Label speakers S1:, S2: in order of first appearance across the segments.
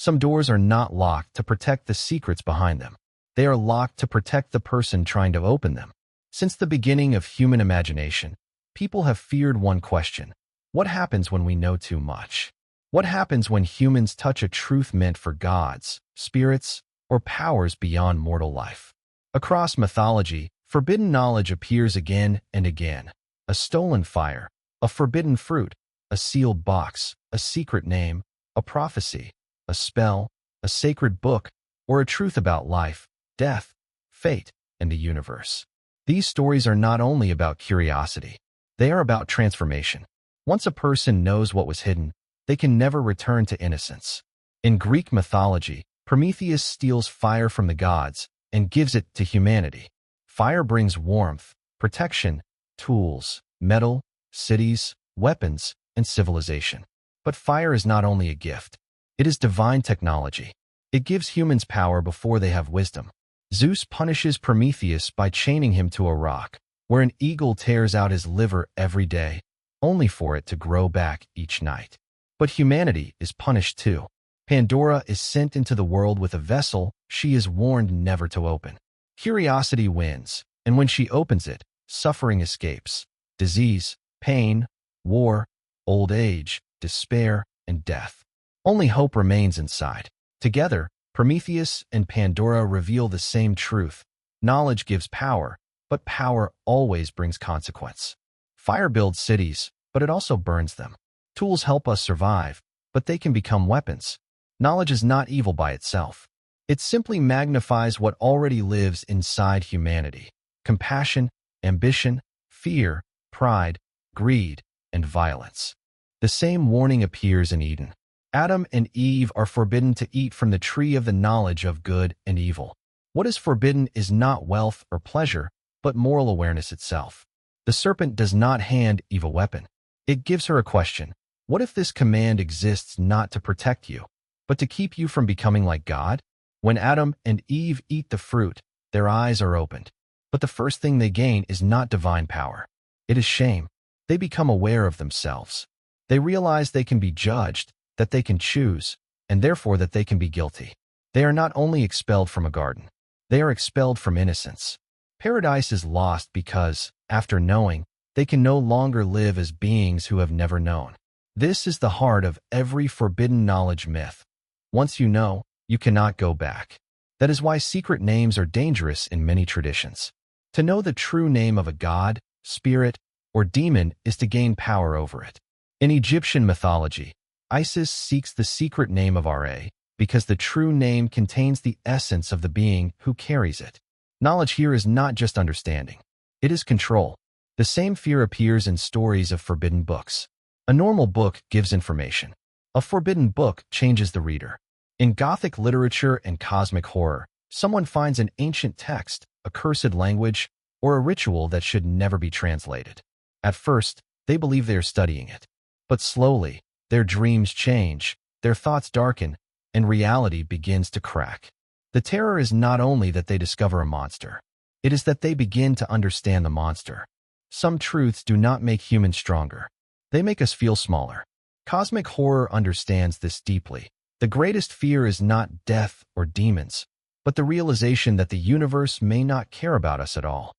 S1: Some doors are not locked to protect the secrets behind them. They are locked to protect the person trying to open them. Since the beginning of human imagination, people have feared one question: what happens when we know too much? What happens when humans touch a truth meant for gods, spirits, or powers beyond mortal life? Across mythology, forbidden knowledge appears again and again. A stolen fire, a forbidden fruit, a sealed box, a secret name, a prophecy, a spell, a sacred book, or a truth about life, death, fate, and the universe. These stories are not only about curiosity, they are about transformation. Once a person knows what was hidden, they can never return to innocence. In Greek mythology, Prometheus steals fire from the gods and gives it to humanity. Fire brings warmth, protection, tools, metal, cities, weapons, and civilization. But fire is not only a gift. It is divine technology. It gives humans power before they have wisdom. Zeus punishes Prometheus by chaining him to a rock, where an eagle tears out his liver every day, only for it to grow back each night. But humanity is punished too. Pandora is sent into the world with a vessel she is warned never to open. Curiosity wins, and when she opens it, suffering escapes. Disease, pain, war, old age, despair, and death. Only hope remains inside. Together, Prometheus and Pandora reveal the same truth. Knowledge gives power, but power always brings consequence. Fire builds cities, but it also burns them. Tools help us survive, but they can become weapons. Knowledge is not evil by itself. It simply magnifies what already lives inside humanity: compassion, ambition, fear, pride, greed, and violence. The same warning appears in Eden. Adam and Eve are forbidden to eat from the tree of the knowledge of good and evil. What is forbidden is not wealth or pleasure, but moral awareness itself. The serpent does not hand Eve a weapon. It gives her a question: what if this command exists not to protect you, but to keep you from becoming like God? When Adam and Eve eat the fruit, their eyes are opened. But the first thing they gain is not divine power. It is shame. They become aware of themselves. They realize they can be judged, that they can choose, and therefore that they can be guilty. They are not only expelled from a garden, they are expelled from innocence. Paradise is lost because, after knowing, they can no longer live as beings who have never known. This is the heart of every forbidden knowledge myth. Once you know, you cannot go back. That is why secret names are dangerous in many traditions. To know the true name of a god, spirit, or demon is to gain power over it. In Egyptian mythology, Isis seeks the secret name of Ra because the true name contains the essence of the being who carries it. Knowledge here is not just understanding. It is control. The same fear appears in stories of forbidden books. A normal book gives information. A forbidden book changes the reader. In Gothic literature and cosmic horror, someone finds an ancient text, a cursed language, or a ritual that should never be translated. At first, they believe they are studying it. But slowly, their dreams change, their thoughts darken, and reality begins to crack. The terror is not only that they discover a monster. It is that they begin to understand the monster. Some truths do not make humans stronger. They make us feel smaller. Cosmic horror understands this deeply. The greatest fear is not death or demons, but the realization that the universe may not care about us at all.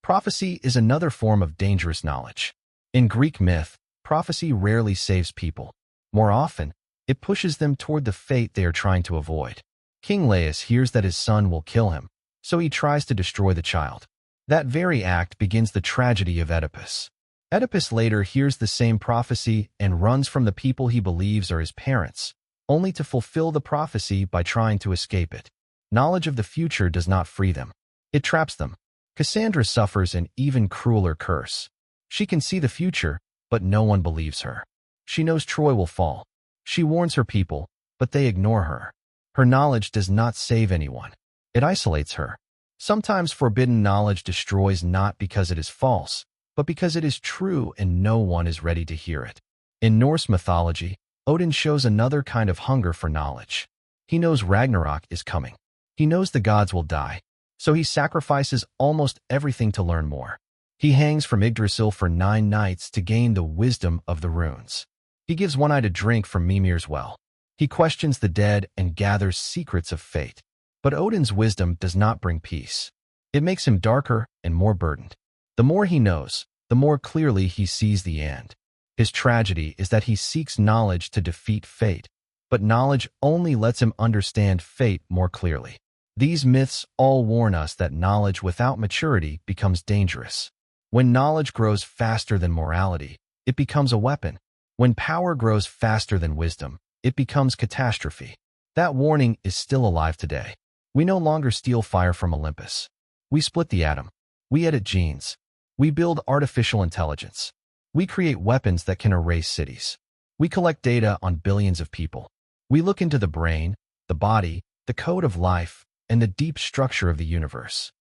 S1: Prophecy is another form of dangerous knowledge. In Greek myth, prophecy rarely saves people. More often, it pushes them toward the fate they are trying to avoid. King Laius hears that his son will kill him, so he tries to destroy the child. That very act begins the tragedy of Oedipus. Oedipus later hears the same prophecy and runs from the people he believes are his parents, only to fulfill the prophecy by trying to escape it. Knowledge of the future does not free them. It traps them. Cassandra suffers an even crueler curse. She can see the future, but no one believes her. She knows Troy will fall. She warns her people, but they ignore her. Her knowledge does not save anyone. It isolates her. Sometimes forbidden knowledge destroys not because it is false, but because it is true and no one is ready to hear it. In Norse mythology, Odin shows another kind of hunger for knowledge. He knows Ragnarok is coming. He knows the gods will die, so he sacrifices almost everything to learn more. He hangs from Yggdrasil for 9 nights to gain the wisdom of the runes. He gives one eye to drink from Mimir's well. He questions the dead and gathers secrets of fate. But Odin's wisdom does not bring peace. It makes him darker and more burdened. The more he knows, the more clearly he sees the end. His tragedy is that he seeks knowledge to defeat fate, but knowledge only lets him understand fate more clearly. These myths all warn us that knowledge without maturity becomes dangerous. When knowledge grows faster than morality, it becomes a weapon. When power grows faster than wisdom, it becomes catastrophe. That warning is still alive today. We no longer steal fire from Olympus. We split the atom. We edit genes. We build artificial intelligence. We create weapons that can erase cities. We collect data on billions of people. We look into the brain, the body, the code of life, and the deep structure of the universe.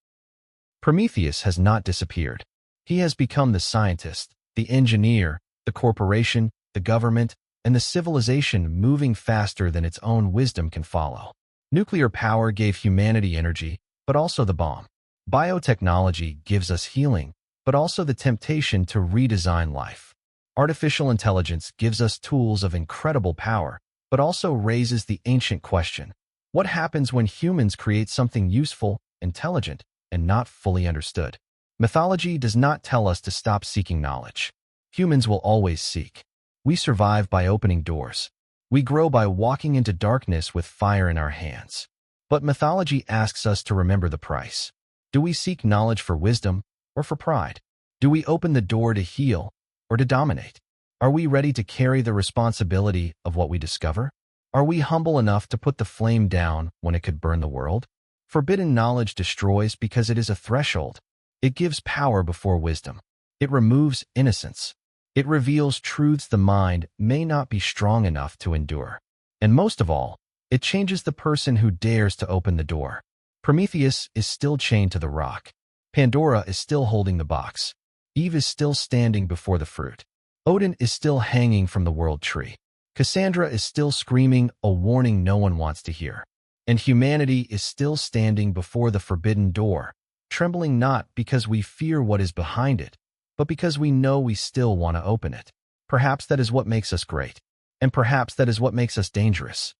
S1: Prometheus has not disappeared. He has become the scientist, the engineer, the corporation, the government, and the civilization moving faster than its own wisdom can follow. Nuclear power gave humanity energy, but also the bomb. Biotechnology gives us healing, but also the temptation to redesign life. Artificial intelligence gives us tools of incredible power, but also raises the ancient question: what happens when humans create something useful, intelligent, and not fully understood? Mythology does not tell us to stop seeking knowledge. Humans will always seek. We survive by opening doors. We grow by walking into darkness with fire in our hands. But mythology asks us to remember the price. Do we seek knowledge for wisdom or for pride? Do we open the door to heal or to dominate? Are we ready to carry the responsibility of what we discover? Are we humble enough to put the flame down when it could burn the world? Forbidden knowledge destroys because it is a threshold. It gives power before wisdom. It removes innocence. It reveals truths the mind may not be strong enough to endure. And most of all, it changes the person who dares to open the door. Prometheus is still chained to the rock. Pandora is still holding the box. Eve is still standing before the fruit. Odin is still hanging from the world tree. Cassandra is still screaming a warning no one wants to hear. And humanity is still standing before the forbidden door, trembling not because we fear what is behind it, but because we know we still want to open it. Perhaps that is what makes us great, and perhaps that is what makes us dangerous.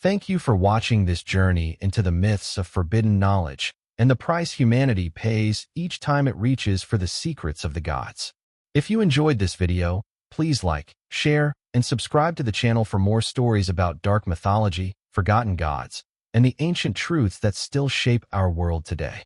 S1: Thank you for watching this journey into the myths of forbidden knowledge and the price humanity pays each time it reaches for the secrets of the gods. If you enjoyed this video, please like, share, and subscribe to the channel for more stories about dark mythology, forgotten gods, and the ancient truths that still shape our world today.